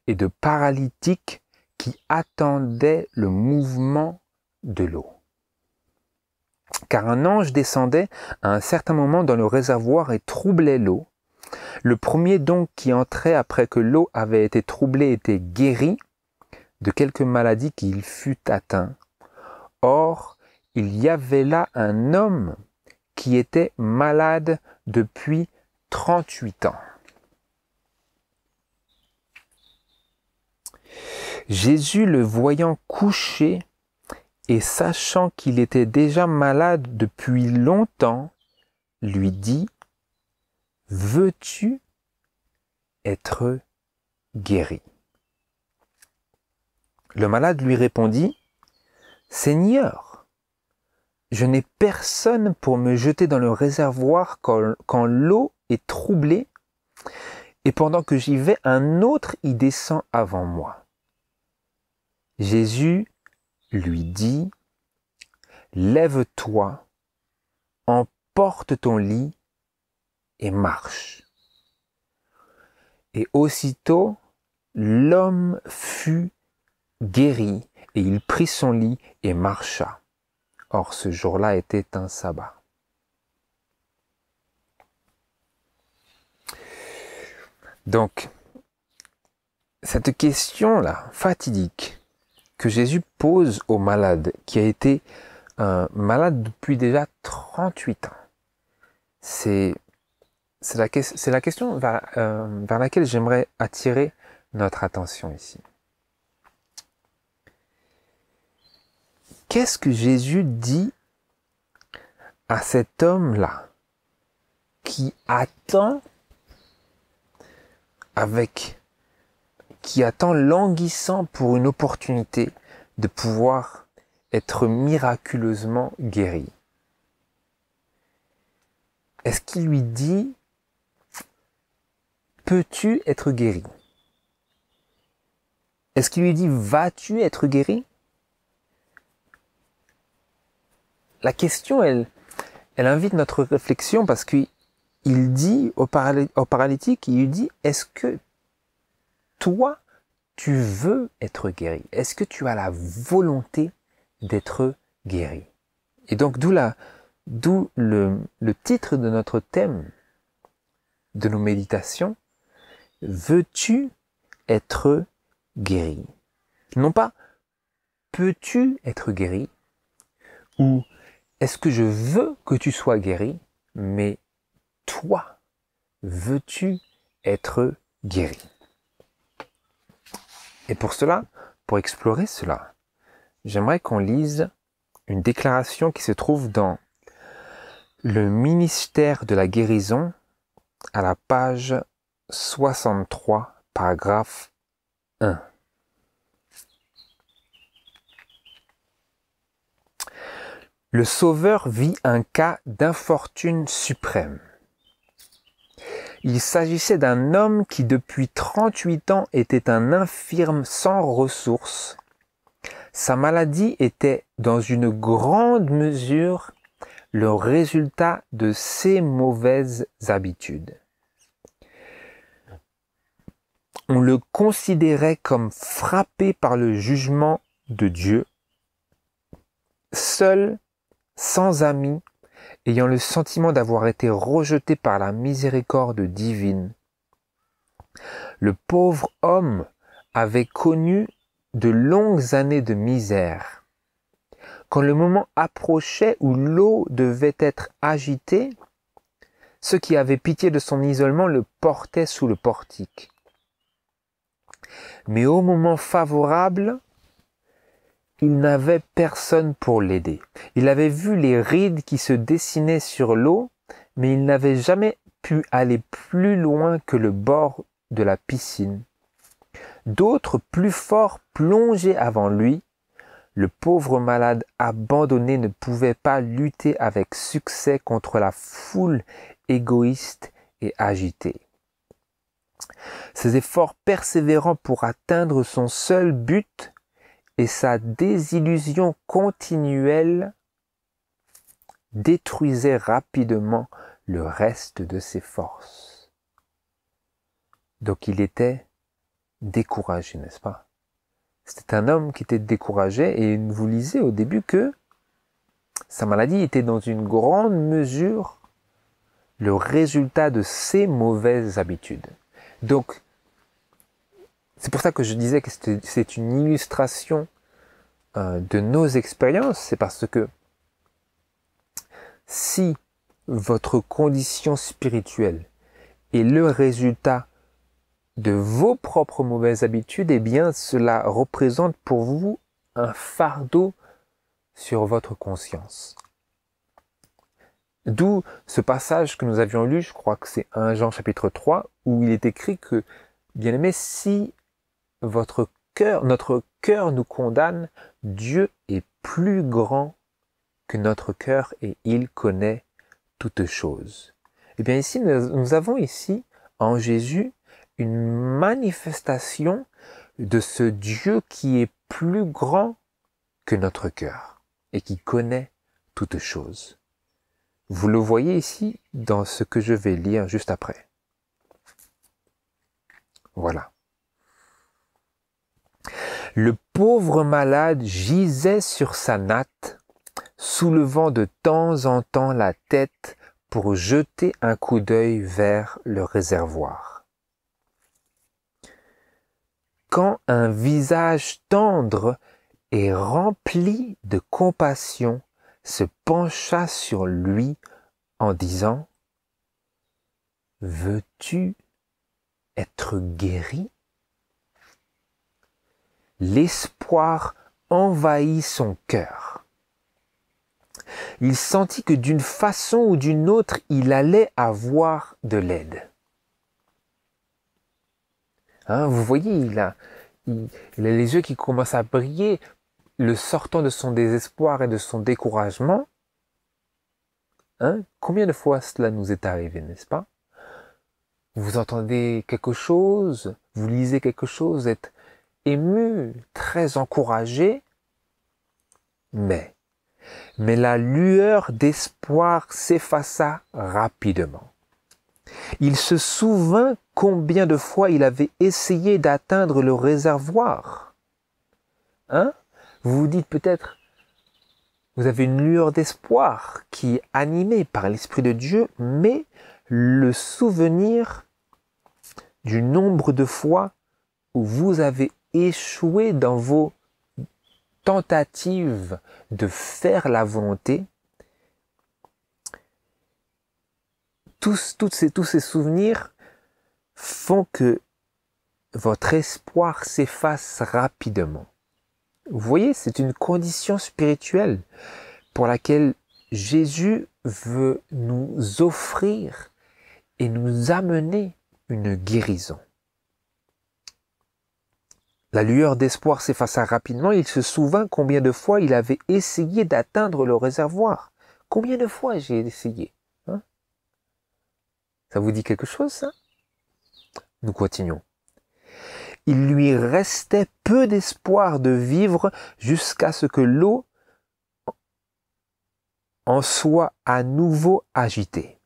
A: et de paralytiques qui attendaient le mouvement de l'eau. Car un ange descendait à un certain moment dans le réservoir et troublait l'eau. Le premier donc qui entrait après que l'eau avait été troublée était guéri de quelque maladie qu'il fût atteint. Or, il y avait là un homme qui était malade depuis 38 ans. Jésus, le voyant couché et sachant qu'il était déjà malade depuis longtemps, lui dit : « Veux-tu être guéri ? » Le malade lui répondit : « Seigneur, je n'ai personne pour me jeter dans le réservoir quand l'eau est troublée, et pendant que j'y vais, un autre y descend avant moi. » Jésus lui dit : « Lève-toi, emporte ton lit et marche. » Et aussitôt, l'homme fut guéri, et il prit son lit et marcha. Or, ce jour-là était un sabbat. Donc, cette question-là, fatidique, que Jésus pose au malade, qui a été malade depuis déjà 38 ans, c'est la question vers laquelle j'aimerais attirer notre attention ici. Qu'est-ce que Jésus dit à cet homme-là qui attend languissant pour une opportunité de pouvoir être miraculeusement guéri? Est-ce qu'il lui dit : peux-tu être guéri ? Est-ce qu'il lui dit : vas-tu être guéri ? La question, elle invite notre réflexion parce qu'il dit au paralytique, il lui dit : est-ce que toi, tu veux être guéri ? Est-ce que tu as la volonté d'être guéri ? Et donc, d'où le titre de notre thème, de nos méditations, veux-tu être guéri ? Non pas peux-tu être guéri ou est-ce que je veux que tu sois guéri, mais toi, veux-tu être guéri ? Et pour explorer cela, j'aimerais qu'on lise une déclaration qui se trouve dans le ministère de la guérison à la page 63, paragraphe 1. Le Sauveur vit un cas d'infortune suprême. Il s'agissait d'un homme qui depuis 38 ans était un infirme sans ressources. Sa maladie était dans une grande mesure le résultat de ses mauvaises habitudes. On le considérait comme frappé par le jugement de Dieu, seul, sans amis, ayant le sentiment d'avoir été rejeté par la miséricorde divine. Le pauvre homme avait connu de longues années de misère. Quand le moment approchait où l'eau devait être agitée, ceux qui avaient pitié de son isolement le portaient sous le portique. Mais au moment favorable, il n'avait personne pour l'aider. Il avait vu les rides qui se dessinaient sur l'eau, mais il n'avait jamais pu aller plus loin que le bord de la piscine. D'autres, plus forts, plongeaient avant lui. Le pauvre malade abandonné ne pouvait pas lutter avec succès contre la foule égoïste et agitée. Ses efforts persévérants pour atteindre son seul but et sa désillusion continuelle détruisaient rapidement le reste de ses forces. Donc il était découragé, n'est-ce pas? C'était un homme qui était découragé et vous lisez au début que sa maladie était dans une grande mesure le résultat de ses mauvaises habitudes. Donc, c'est pour ça que je disais que c'est une illustration de nos expériences. C'est parce que si votre condition spirituelle est le résultat de vos propres mauvaises habitudes, eh bien, cela représente pour vous un fardeau sur votre conscience. D'où ce passage que nous avions lu, je crois que c'est 1 Jean chapitre 3, où il est écrit que, bien aimé, si notre cœur nous condamne, Dieu est plus grand que notre cœur et il connaît toutes choses. Eh bien ici, nous avons ici en Jésus une manifestation de ce Dieu qui est plus grand que notre cœur et qui connaît toutes choses. Vous le voyez ici dans ce que je vais lire juste après. Voilà. Le pauvre malade gisait sur sa natte, soulevant de temps en temps la tête pour jeter un coup d'œil vers le réservoir. Quand un visage tendre et rempli de compassion se pencha sur lui en disant « Veux-tu être guéri ?» L'espoir envahit son cœur. Il sentit que d'une façon ou d'une autre, il allait avoir de l'aide. Vous voyez, il a les yeux qui commencent à briller, le sortant de son désespoir et de son découragement. Combien de fois cela nous est arrivé, n'est-ce pas? Vous entendez quelque chose, vous lisez quelque chose, vous êtes ému, très encouragé, mais la lueur d'espoir s'effaça rapidement. Il se souvint combien de fois il avait essayé d'atteindre le réservoir. Vous vous dites peut-être, vous avez une lueur d'espoir qui est animée par l'Esprit de Dieu, mais le souvenir du nombre de fois où vous avez échoué dans vos tentatives de faire la volonté, tous ces souvenirs font que votre espoir s'efface rapidement. Vous voyez, c'est une condition spirituelle pour laquelle Jésus veut nous offrir et nous amener une guérison. La lueur d'espoir s'effaça rapidement, il se souvint combien de fois il avait essayé d'atteindre le réservoir. Combien de fois j'ai essayé? Ça vous dit quelque chose, ça? Nous continuons. Il lui restait peu d'espoir de vivre jusqu'à ce que l'eau en soit à nouveau agitée.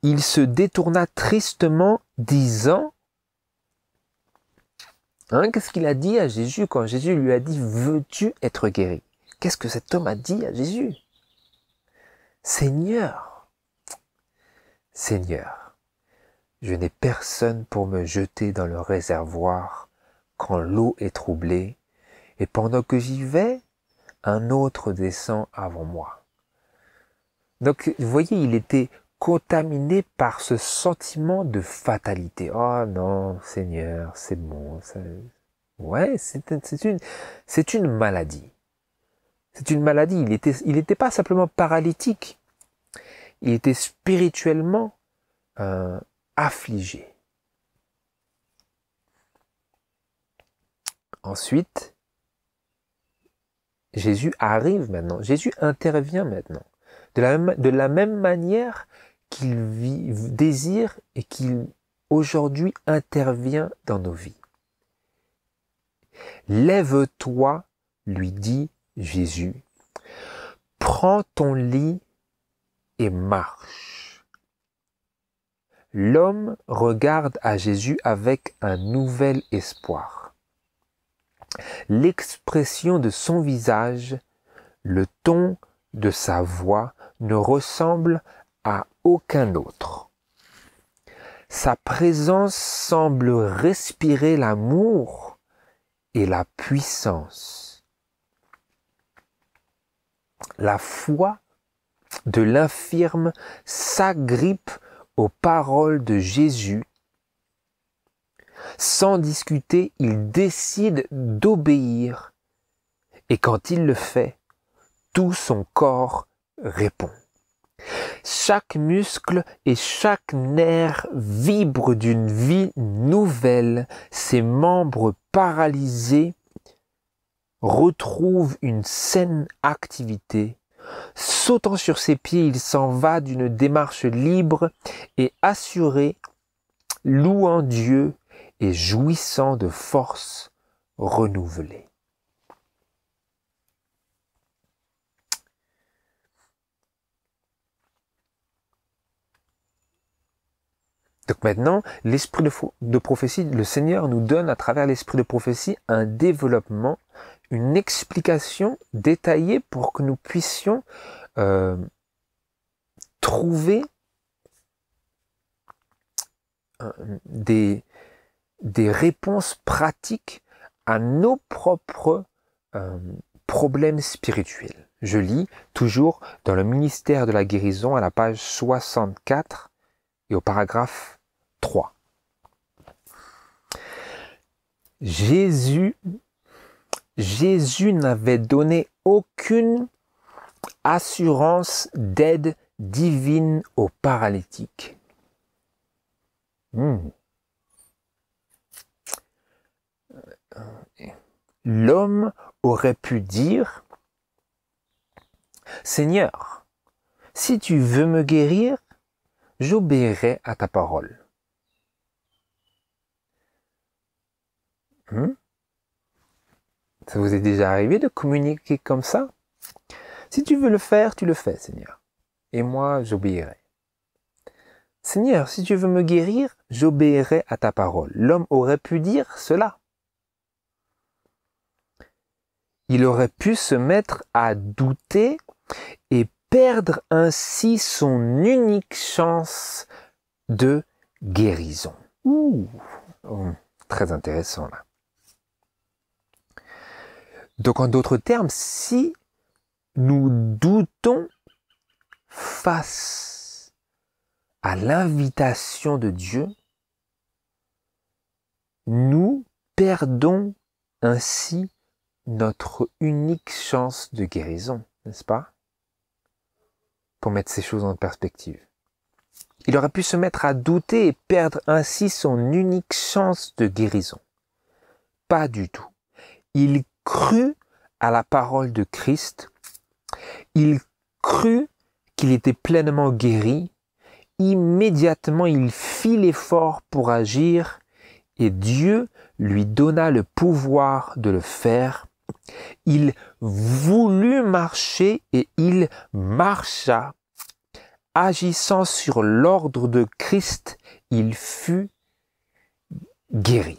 A: Il se détourna tristement, disant, qu'est-ce qu'il a dit à Jésus quand Jésus lui a dit « Veux-tu être guéri ?» Qu'est-ce que cet homme a dit à Jésus? « Seigneur, Seigneur, je n'ai personne pour me jeter dans le réservoir quand l'eau est troublée, et pendant que j'y vais, un autre descend avant moi. » Donc, vous voyez, il était contaminé par ce sentiment de fatalité. « Oh non, Seigneur, c'est bon. » Ouais, c'est une maladie. C'est une maladie. Il était pas simplement paralytique. Il était spirituellement affligé. Ensuite, Jésus arrive maintenant. Jésus intervient maintenant. De la même manière qu'il désire et qu'il aujourd'hui intervient dans nos vies. Lève-toi, lui dit Jésus. Prends ton lit et marche. L'homme regarde à Jésus avec un nouvel espoir. L'expression de son visage, le ton de sa voix ne ressemble à aucun autre. Sa présence semble respirer l'amour et la puissance. La foi de l'infirme s'agrippe aux paroles de Jésus. Sans discuter, il décide d'obéir. Et quand il le fait, tout son corps répond. Chaque muscle et chaque nerf vibrent d'une vie nouvelle. Ses membres paralysés retrouvent une saine activité. Sautant sur ses pieds, il s'en va d'une démarche libre et assurée, louant Dieu et jouissant de forces renouvelées. Donc maintenant, l'esprit de prophétie, le Seigneur nous donne à travers l'esprit de prophétie un développement, une explication détaillée pour que nous puissions trouver des réponses pratiques à nos propres problèmes spirituels. Je lis toujours dans le ministère de la guérison à la page 64 et au paragraphe 3. Jésus n'avait donné aucune assurance d'aide divine aux paralytiques. L'homme aurait pu dire, « Seigneur, si tu veux me guérir, j'obéirai à ta parole. » Ça vous est déjà arrivé de communiquer comme ça? Si tu veux le faire, tu le fais, Seigneur. Et moi, j'obéirai. Seigneur, si tu veux me guérir, j'obéirai à ta parole. L'homme aurait pu dire cela. Il aurait pu se mettre à douter et perdre ainsi son unique chance de guérison. Très intéressant là. Donc en d'autres termes, si nous doutons face à l'invitation de Dieu, nous perdons ainsi notre unique chance de guérison, n'est-ce pas? Pour mettre ces choses en perspective. Il aurait pu se mettre à douter et perdre ainsi son unique chance de guérison. Pas du tout. Il crut à la parole de Christ. Il crut qu'il était pleinement guéri. Immédiatement, il fit l'effort pour agir et Dieu lui donna le pouvoir de le faire. Il voulut marcher et il marcha. Agissant sur l'ordre de Christ, il fut guéri.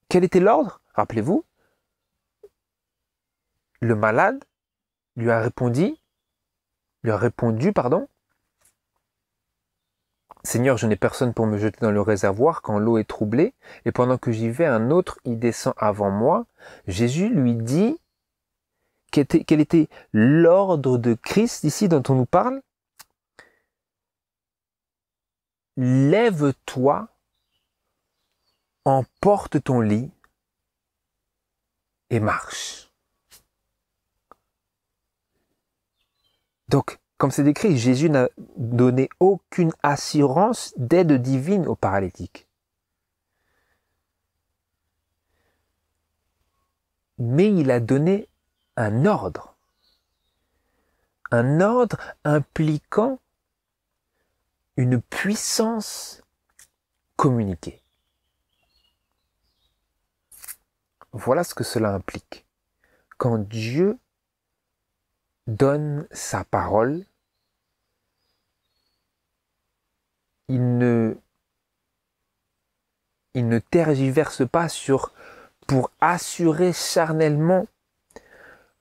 A: Quel était l'ordre? Rappelez-vous, le malade lui a répondu, Seigneur, je n'ai personne pour me jeter dans le réservoir quand l'eau est troublée, et pendant que j'y vais, un autre y descend avant moi. Jésus lui dit, quel était l'ordre de Christ ici dont on nous parle? Lève-toi, emporte ton lit et marche. Donc, comme c'est décrit, Jésus n'a donné aucune assurance d'aide divine aux paralytiques. mais il a donné un ordre impliquant une puissance communiquée. Voilà ce que cela implique. Quand Dieu donne sa parole, il ne tergiverse pas pour assurer charnellement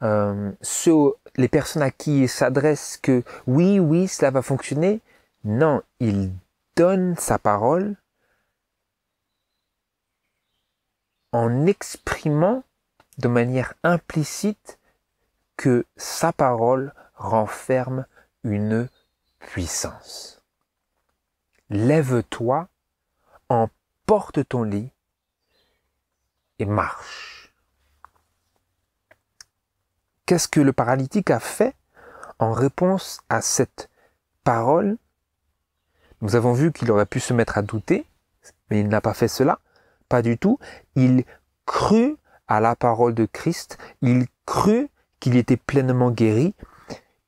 A: les personnes à qui il s'adresse que oui, cela va fonctionner. Non, il donne sa parole en exprimant de manière implicite que sa parole renferme une puissance. Lève-toi, emporte ton lit et marche. Qu'est-ce que le paralytique a fait en réponse à cette parole? Nous avons vu qu'il aurait pu se mettre à douter, mais il n'a pas fait cela, pas du tout. Il crut à la parole de Christ, il crut qu'il était pleinement guéri.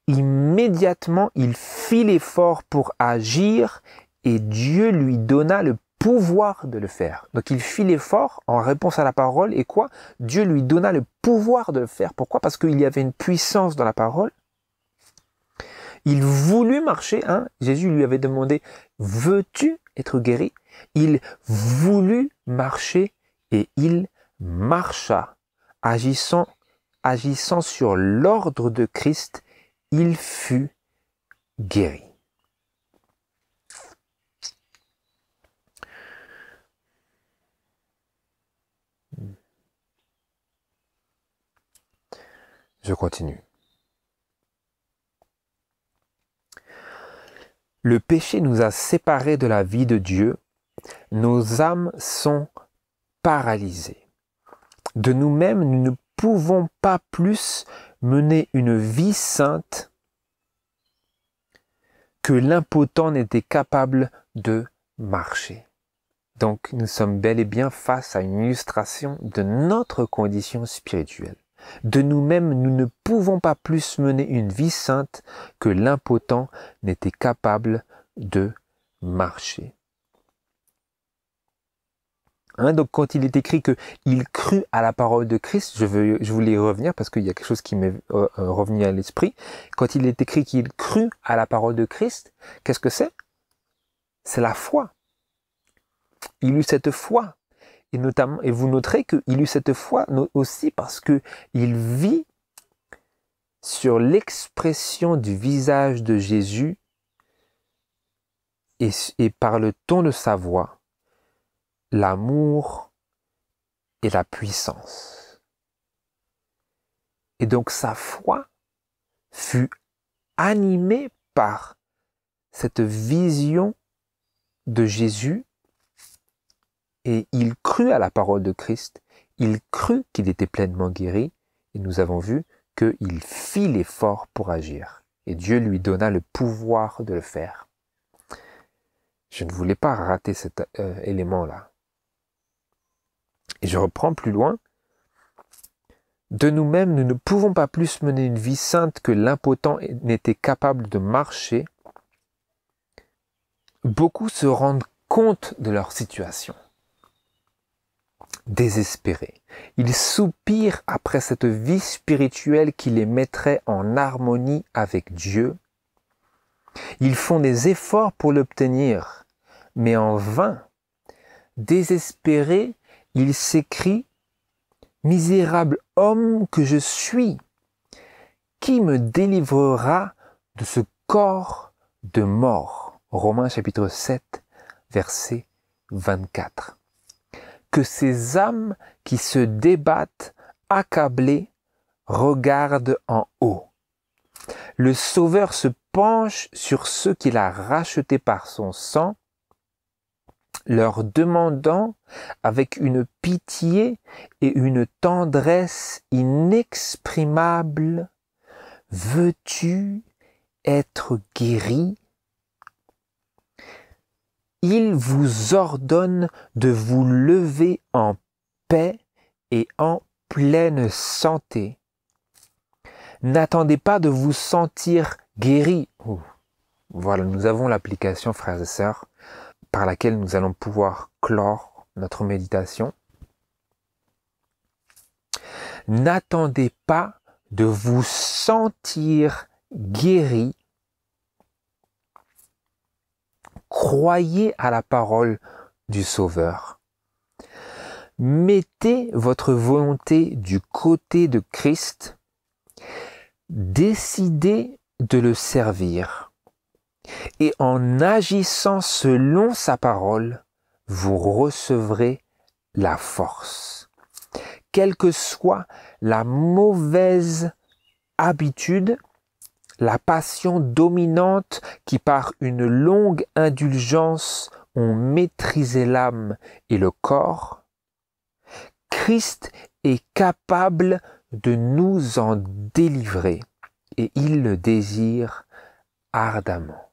A: Immédiatement, il fit l'effort pour agir et Dieu lui donna le pouvoir de le faire. Donc il fit l'effort en réponse à la parole et quoi? Dieu lui donna le pouvoir de le faire. Pourquoi? Parce qu'il y avait une puissance dans la parole. Il voulut marcher, Jésus lui avait demandé, veux-tu être guéri? Il voulut marcher et il marcha, agissant sur l'ordre de Christ, il fut guéri. Je continue. Le péché nous a séparés de la vie de Dieu. Nos âmes sont paralysées. De nous-mêmes, nous ne pouvons pas plus mener une vie sainte que l'impotent n'était capable de marcher. Donc, nous sommes bel et bien face à une illustration de notre condition spirituelle. De nous-mêmes, nous ne pouvons pas plus mener une vie sainte que l'impotent n'était capable de marcher. Donc quand il est écrit qu'il crut à la parole de Christ, je voulais y revenir parce qu'il y a quelque chose qui m'est revenu à l'esprit. Quand il est écrit qu'il crut à la parole de Christ, qu'est-ce que c'est? C'est la foi. Il eut cette foi. Et vous noterez qu'il eut cette foi aussi parce qu'il vit sur l'expression du visage de Jésus et par le ton de sa voix, l'amour et la puissance. Et donc sa foi fut animée par cette vision de Jésus et il crut à la parole de Christ, il crut qu'il était pleinement guéri et nous avons vu qu'il fit l'effort pour agir et Dieu lui donna le pouvoir de le faire. Je ne voulais pas rater cet élément-là. Et je reprends plus loin. De nous-mêmes, nous ne pouvons pas plus mener une vie sainte que l'impotent n'était capable de marcher. Beaucoup se rendent compte de leur situation. Désespérés. Ils soupirent après cette vie spirituelle qui les mettrait en harmonie avec Dieu. Ils font des efforts pour l'obtenir, mais en vain. Désespérés, ils s'écrient « Misérable homme que je suis, qui me délivrera de ce corps de mort ?» Romains chapitre 7, verset 24. Que ces âmes qui se débattent, accablées, regardent en haut. Le Sauveur se penche sur ceux qu'il a rachetés par son sang, leur demandant avec une pitié et une tendresse inexprimable, « Veux-tu être guéri ?» Il vous ordonne de vous lever en paix et en pleine santé. N'attendez pas de vous sentir guéri. Ouh. Voilà, nous avons l'application, frères et sœurs, par laquelle nous allons pouvoir clore notre méditation. N'attendez pas de vous sentir guéri. Croyez à la parole du Sauveur. Mettez votre volonté du côté de Christ. Décidez de le servir. Et en agissant selon sa parole, vous recevrez la force. Quelle que soit la mauvaise habitude, la passion dominante qui par une longue indulgence ont maîtrisé l'âme et le corps, Christ est capable de nous en délivrer et il le désire ardemment.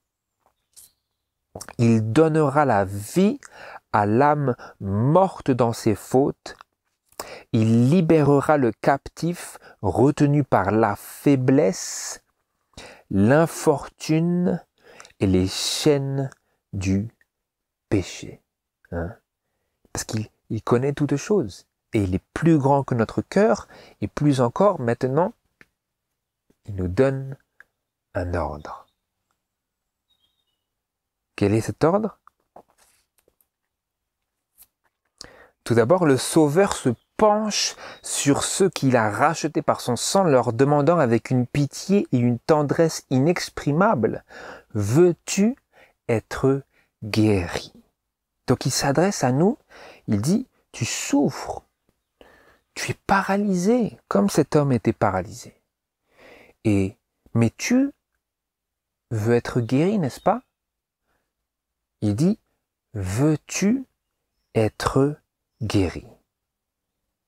A: Il donnera la vie à l'âme morte dans ses fautes. Il libérera le captif retenu par la faiblesse, l'infortune et les chaînes du péché. Parce qu'il connaît toutes choses. Et il est plus grand que notre cœur. Et plus encore, maintenant, il nous donne un ordre. Quel est cet ordre? Tout d'abord, le Sauveur se penche sur ceux qu'il a rachetés par son sang, leur demandant avec une pitié et une tendresse inexprimables, « Veux-tu être guéri ?» Donc il s'adresse à nous, il dit, « Tu souffres, tu es paralysé, comme cet homme était paralysé. Mais tu veux être guéri, n'est-ce pas ?» Il dit, « Veux-tu être guéri ?»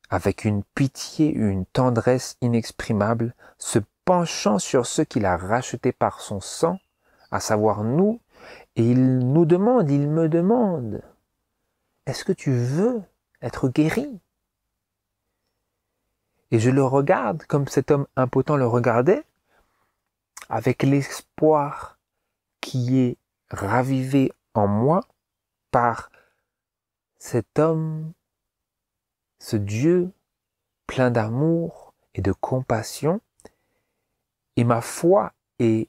A: Avec une pitié et une tendresse inexprimables, se penchant sur ceux qu'il a rachetés par son sang, à savoir nous, et il nous demande, il me demande, « Est-ce que tu veux être guéri ?» Et je le regarde comme cet homme impotent le regardait, avec l'espoir qui est ravivé en moi par cet homme, ce Dieu plein d'amour et de compassion. Et ma foi est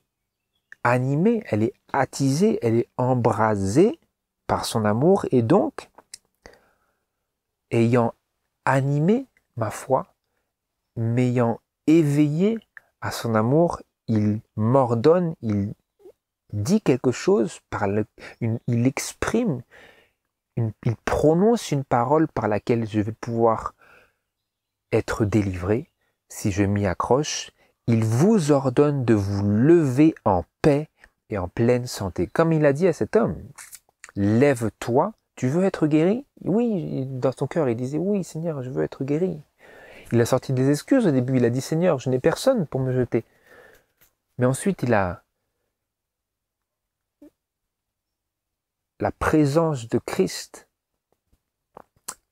A: animée, elle est attisée, elle est embrasée par son amour. Et donc, ayant animé ma foi, m'ayant éveillé à son amour, il m'ordonne, il dit quelque chose, il exprime, il prononce une parole par laquelle je vais pouvoir être délivré si je m'y accroche. Il vous ordonne de vous lever en paix et en pleine santé. Comme il a dit à cet homme, lève-toi, tu veux être guéri? Oui, dans son cœur il disait, oui Seigneur, je veux être guéri. Il a sorti des excuses au début, il a dit, Seigneur, je n'ai personne pour me jeter. Mais ensuite, la présence de Christ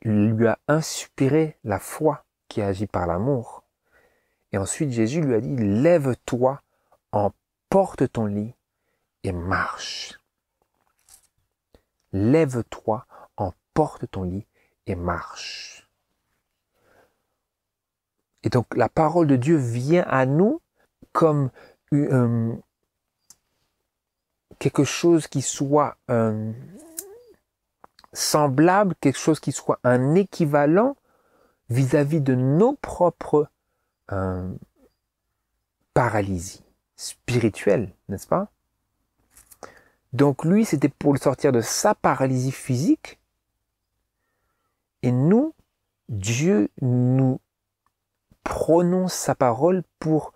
A: lui a inspiré la foi qui agit par l'amour. Et ensuite, Jésus lui a dit, lève-toi, emporte ton lit et marche. Lève-toi, emporte ton lit et marche. Et donc, la parole de Dieu vient à nous comme quelque chose qui soit semblable, quelque chose qui soit un équivalent vis-à-vis de nos propres paralysies spirituelles, n'est-ce pas? Donc lui, c'était pour le sortir de sa paralysie physique. Et nous, Dieu nous prononce sa parole pour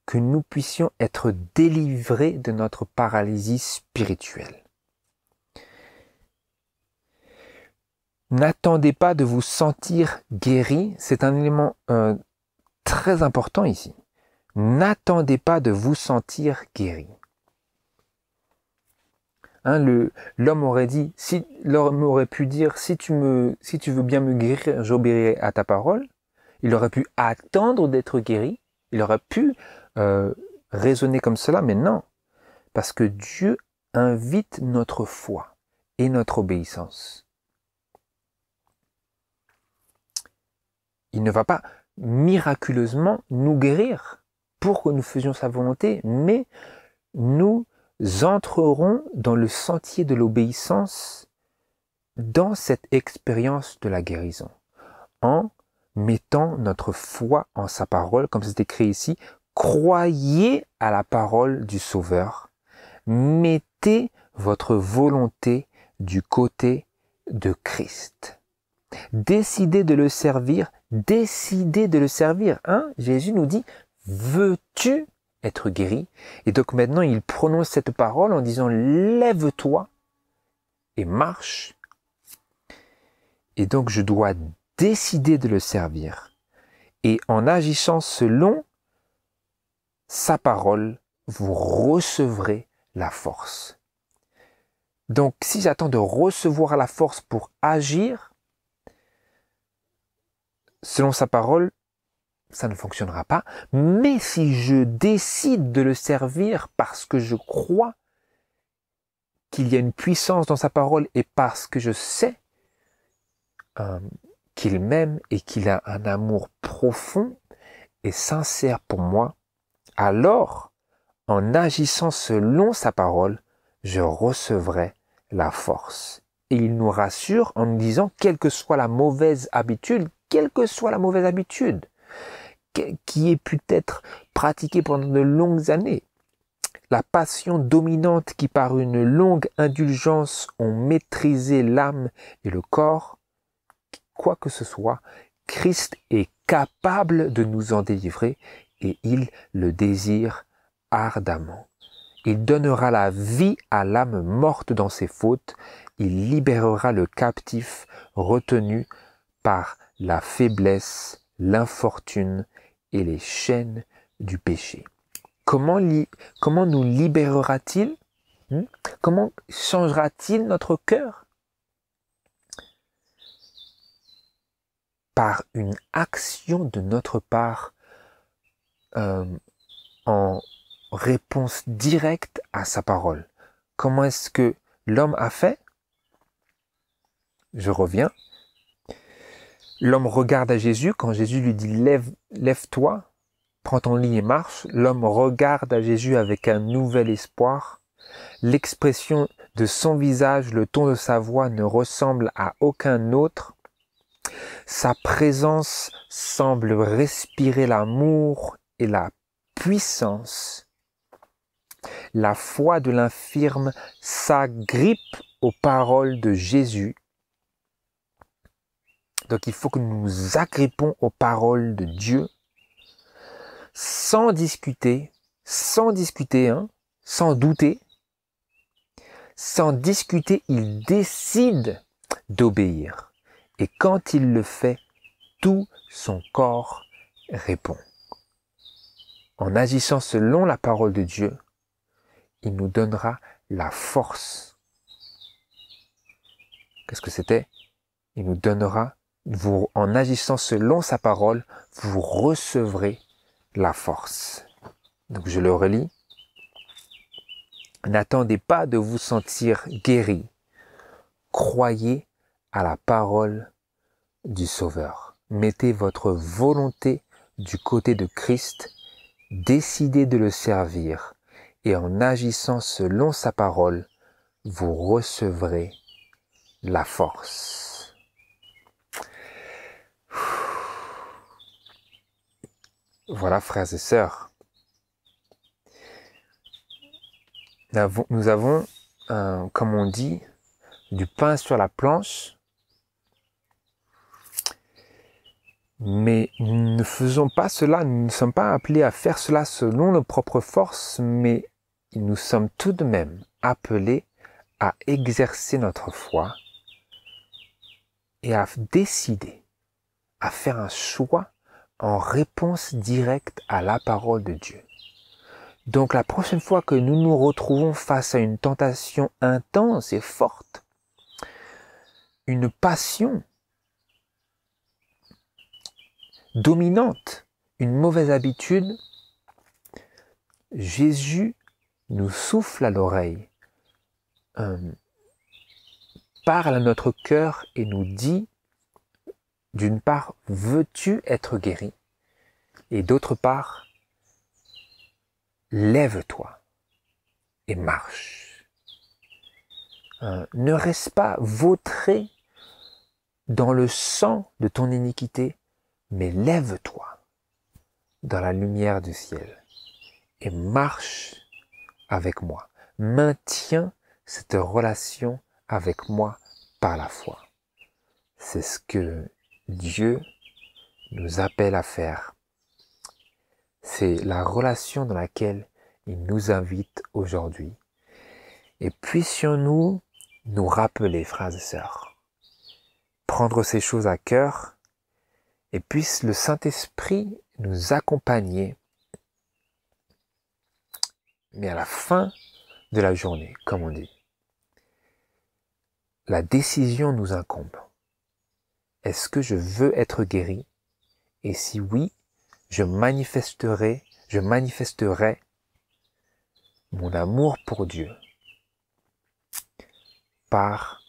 A: que nous puissions être délivrés de notre paralysie spirituelle. N'attendez pas de vous sentir guéri, c'est un élément très important ici. N'attendez pas de vous sentir guéri. L'homme aurait pu dire, si tu veux bien me guérir, j'obéirai à ta parole. Il aurait pu attendre d'être guéri. Il aurait pu raisonner comme cela, mais non. Parce que Dieu invite notre foi et notre obéissance. Il ne va pas miraculeusement nous guérir pour que nous faisions sa volonté, mais nous entrerons dans le sentier de l'obéissance dans cette expérience de la guérison, en mettant notre foi en sa parole, comme c'est écrit ici, croyez à la parole du Sauveur, mettez votre volonté du côté de Christ. Décidez de le servir, décidez de le servir. Hein? Jésus nous dit, veux-tu être guéri? Et donc maintenant, il prononce cette parole en disant, lève-toi et marche. Et donc, je dois décider de le servir. Et en agissant selon sa parole, vous recevrez la force. Donc, si j'attends de recevoir la force pour agir, selon sa parole, ça ne fonctionnera pas. Mais si je décide de le servir parce que je crois qu'il y a une puissance dans sa parole et parce que je sais qu'il m'aime et qu'il a un amour profond et sincère pour moi, alors, en agissant selon sa parole, je recevrai la force. Et il nous rassure en nous disant, quelle que soit la mauvaise habitude qui ait pu être pratiquée pendant de longues années, la passion dominante qui par une longue indulgence ont maîtrisé l'âme et le corps, quoi que ce soit, Christ est capable de nous en délivrer et il le désire ardemment. Il donnera la vie à l'âme morte dans ses fautes, il libérera le captif retenu par la faiblesse, l'infortune et les chaînes du péché. Comment nous libérera-t-il? Comment changera-t-il notre cœur? Par une action de notre part en réponse directe à sa parole. Comment est-ce que l'homme a fait? Je reviens. L'homme regarde à Jésus quand Jésus lui dit lève-toi, prends ton lit et marche. L'homme regarde à Jésus avec un nouvel espoir. L'expression de son visage, le ton de sa voix ne ressemble à aucun autre. Sa présence semble respirer l'amour et la puissance. La foi de l'infirme s'agrippe aux paroles de Jésus. Donc il faut que nous nous agrippons aux paroles de Dieu sans discuter, sans douter. Sans discuter, il décide d'obéir. Et quand il le fait, tout son corps répond. En agissant selon la parole de Dieu, il nous donnera la force. Qu'est-ce que c'était? Il nous donnera, en agissant selon sa parole, vous recevrez la force. Donc je le relis. N'attendez pas de vous sentir guéri. Croyez à la parole du Sauveur. Mettez votre volonté du côté de Christ, décidez de le servir et en agissant selon sa parole, vous recevrez la force. Voilà, frères et sœurs. Nous avons, comme on dit, du pain sur la planche, mais nous ne faisons pas cela, nous ne sommes pas appelés à faire cela selon nos propres forces, mais nous sommes tout de même appelés à exercer notre foi et à décider, à faire un choix en réponse directe à la parole de Dieu. Donc la prochaine fois que nous nous retrouvons face à une tentation intense et forte, une passion, dominante, une mauvaise habitude, Jésus nous souffle à l'oreille, parle à notre cœur et nous dit, d'une part, veux-tu être guéri? Et d'autre part, lève-toi et marche. Ne reste pas vautré dans le sang de ton iniquité, mais lève-toi dans la lumière du ciel et marche avec moi. Maintiens cette relation avec moi par la foi. C'est ce que Dieu nous appelle à faire. C'est la relation dans laquelle il nous invite aujourd'hui. Et puissions-nous nous rappeler, frères et sœurs, prendre ces choses à cœur, et puisse le Saint-Esprit nous accompagner. Mais à la fin de la journée, comme on dit, la décision nous incombe. Est-ce que je veux être guéri? Et si oui, je manifesterai mon amour pour Dieu par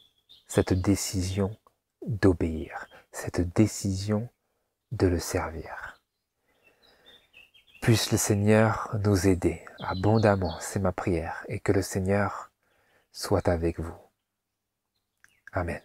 A: cette décision d'obéir, cette décision de le servir. Puisse le Seigneur nous aider abondamment, c'est ma prière, et que le Seigneur soit avec vous. Amen.